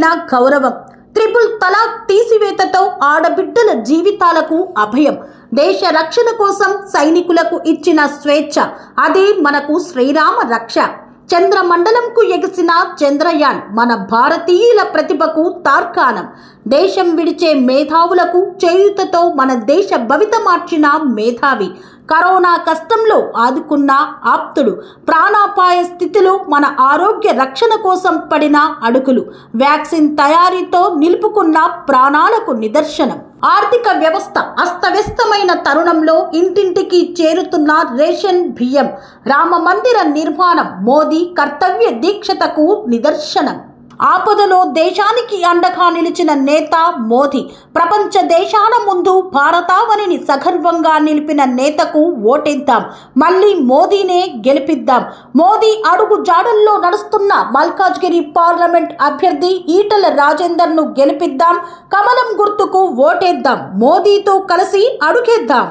ఇచ్చిన గౌరవం, త్రిపుల్ తలాక్ తీసివేతతో ఆడబిడ్డల జీవితాలకు అభయం, దేశ రక్షణ కోసం సైనికులకు ఇచ్చిన స్వేచ్ఛ, అదే మనకు శ్రీరామ రక్ష. చంద్రమండలంకు ఎగిసిన చంద్రయాన్ మన భారతీయుల ప్రతిభకు తార్కాణం. దేశం విడిచే మేధావులకు చేయూతతో మన దేశ భవిత మార్చిన మేధావి. కరోనా కష్టంలో ఆదుకున్న ఆప్తుడు. ప్రాణాపాయ స్థితిలో మన ఆరోగ్య రక్షణ కోసం పడిన అడుగులు. వ్యాక్సిన్ తయారీతో నిలుపుకున్న ప్రాణాలకు నిదర్శనం. ఆర్థిక వ్యవస్థ అస్తవ్యస్తమైన తరుణంలో ఇంటింటికి చేరుతున్న రేషన్ బియ్యం. రామ మందిర నిర్మాణం మోదీ కర్తవ్య దీక్షతకు నిదర్శనం. ఆపదలో దేశానికి అండగా నిలిచిన నేత మోదీ. ప్రపంచ దేశాల ముందు భారతావనిని సగర్వంగా నిలిపిన నేతకు ఓటేద్దాం. మళ్ళీ మోదీనే గెలిపిద్దాం. మోదీ అడుగు జాడల్లో నడుస్తున్న మల్కాజ్గిరి పార్లమెంట్ అభ్యర్థి ఈటల రాజేందర్ను గెలిపిద్దాం. కమలం గుర్తుకు ఓటేద్దాం. మోదీతో కలిసి అడుగేద్దాం.